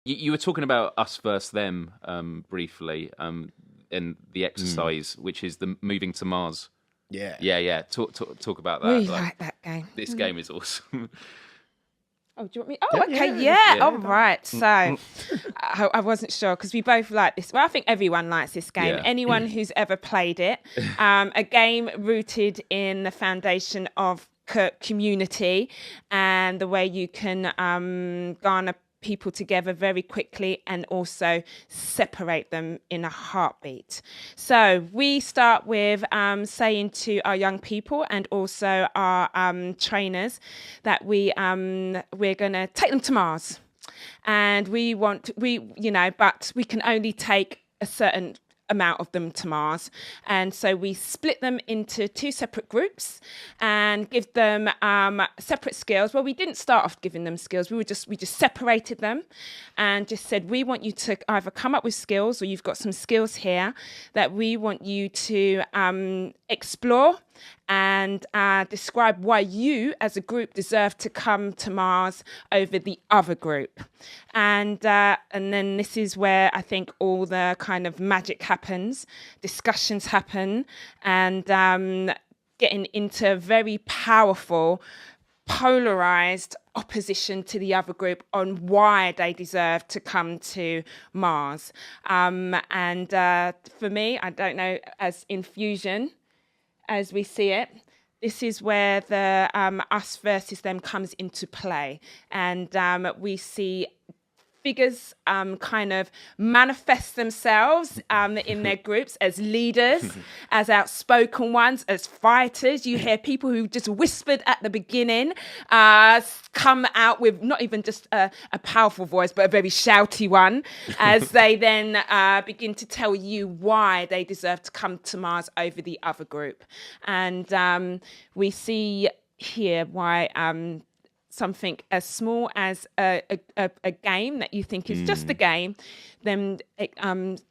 You were talking about us versus them briefly in the exercise, which is the moving to Mars. Yeah. Talk about that. We like that game. This game is awesome. Oh, do you want me? Oh, okay, yeah. All right. So I wasn't sure because we both like this. Well, I think everyone likes this game. Yeah. Anyone who's ever played it. A game rooted in the foundation of community and the way you can garner people together very quickly and also separate them in a heartbeat. So we start with saying to our young people and also our trainers that we're going to take them to Mars, and but we can only take a certain amount of them to Mars, and so we split them into 2 separate groups and give them separate skills. Well, we didn't start off giving them skills. We just separated them and just said, we want you to either come up with skills, or you've got some skills here that we want you to explore and describe why you as a group deserve to come to Mars over the other group. And then this is where I think all the kind of magic happens, discussions happen, and getting into very powerful, polarized opposition to the other group on why they deserve to come to Mars. And for me, I don't know, as in Fusion, as we see it, this is where the us versus them comes into play. And we see figures kind of manifest themselves in their groups as leaders, as outspoken ones, as fighters. You hear people who just whispered at the beginning come out with not even just a powerful voice, but a very shouty one, as they then begin to tell you why they deserve to come to Mars over the other group. And we see here why something as small as a game that you think is just a game, then it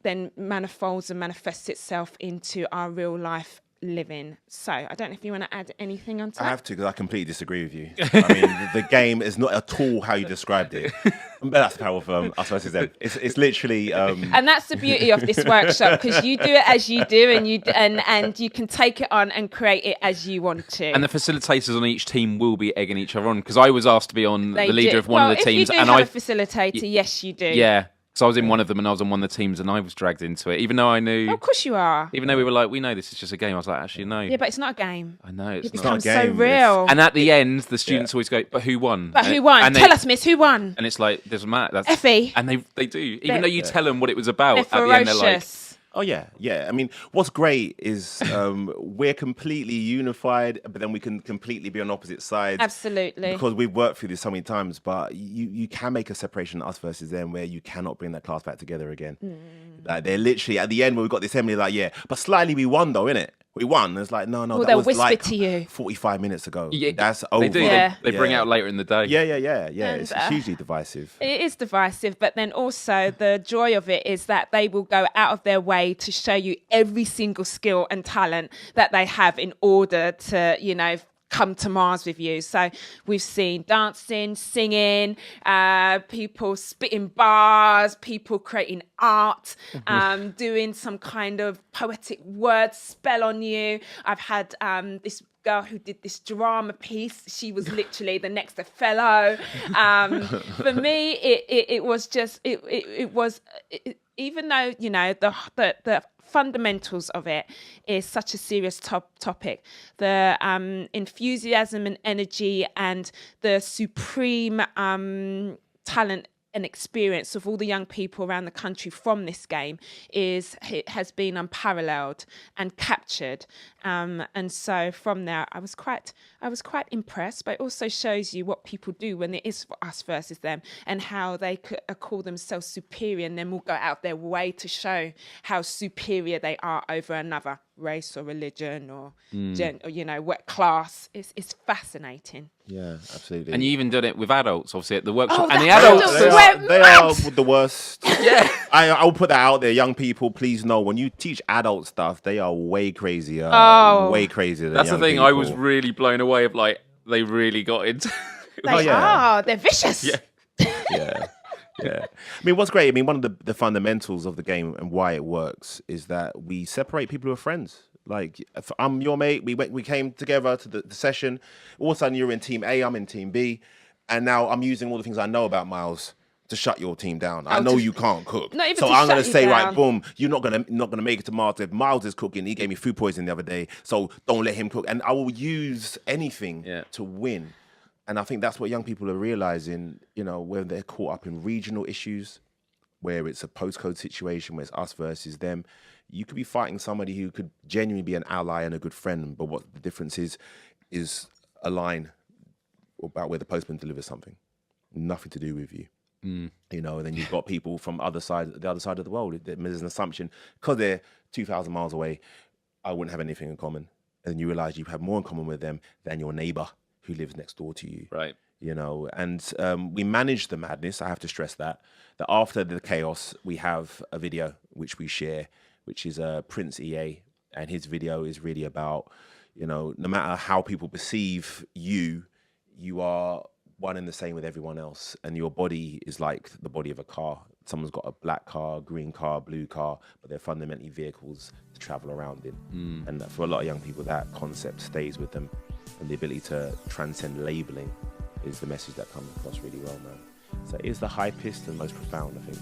then manifolds and manifests itself into our real life living. So I don't know if you want to add anything on to that. I have to, because I completely disagree with you. I mean, the game is not at all how you described it. But that's the power of us versus them. It's literally and that's the beauty of this workshop, because you do it as you do, and you can take it on and create it as you want to. And the facilitators on each team will be egging each other on, because I was asked to be on the leader of one of the teams, if you do have a facilitator, yes, you do. Yeah. So I was in one of them, and I was on one of the teams, and I was dragged into it, even though I knew. Oh, of course you are. Even though we were like, we know this is just a game. I was like, actually, no. Yeah, but it's not a game. I know it's it not. becomes so real. And at the end, the students always go, "But who won? But who won? Tell us, miss, who won?" And it's like, doesn't matter. That's Effie. And they do, even though you tell them what it was about. They're at the end, they're like. Oh, yeah. I mean, what's great is we're completely unified, but then we can completely be on opposite sides. Absolutely. Because we've worked through this so many times, but you can make a separation, us versus them, where you cannot bring that class back together again. Like, they're literally, at the end, when we've got this assembly, like, yeah, but slightly we won, though, innit? We won. It's like, no, well, that was whisper like to you 45 minutes ago. Yeah, that's over. They do. Yeah. They bring it out later in the day. Yeah. And, it's hugely divisive. It is divisive, but then also the joy of it is that they will go out of their way to show you every single skill and talent that they have in order to, come to Mars with you. So we've seen dancing, singing, people spitting bars, people creating art, doing some kind of poetic word spell on you. I've had this girl who did this drama piece. She was literally the next Othello. For me, it was just even though the fundamentals of it is such a serious topic, the enthusiasm and energy and the supreme talent and experience of all the young people around the country from this game has been unparalleled and captured, and so from there I was quite impressed. But it also shows you what people do when it is for us versus them, and how they could call themselves superior, and then will go out their way to show how superior they are over another race or religion or what class. It's fascinating. Yeah, absolutely. And you even done it with adults, obviously, at the workshop. Oh, and the adults they are the worst. Yeah. I'll put that out there. Young people, please know, when you teach adult stuff, they are way crazier. Way crazier than That's young the thing. people. I was really blown away of, like, they really got into. They're vicious. Yeah. Yeah. Yeah. I mean, what's great, I mean, one of the fundamentals of the game and why it works is that we separate people who are friends. Like, if I'm your mate, we came together to the session. All of a sudden, you're in team A, I'm in team B. And now I'm using all the things I know about Myles to shut your team down. I know you can't cook. Not even so to I'm gonna shut you say, down. right, boom, you're not gonna make it to Mars. If Myles is cooking, he gave me food poisoning the other day, so don't let him cook. And I will use anything to win. And I think that's what young people are realizing, you know, when they're caught up in regional issues, where it's a postcode situation, where it's us versus them. You could be fighting somebody who could genuinely be an ally and a good friend, but what the difference is a line about where the postman delivers something. Nothing to do with you. You know, and then you've got people from the other side of the world. There's an assumption, because they're 2,000 miles away, I wouldn't have anything in common. And you realize you have more in common with them than your neighbor who lives next door to you. Right. You know, and we manage the madness. I have to stress that after the chaos, we have a video which we share, which is Prince EA, and his video is really about, you know, no matter how people perceive you, you are one and the same with everyone else, and your body is like the body of a car. Someone's got a black car, green car, blue car, but they're fundamentally vehicles to travel around in. And for a lot of young people, that concept stays with them, and the ability to transcend labeling is the message that comes across really well, man. So it is the hypest and most profound, I think.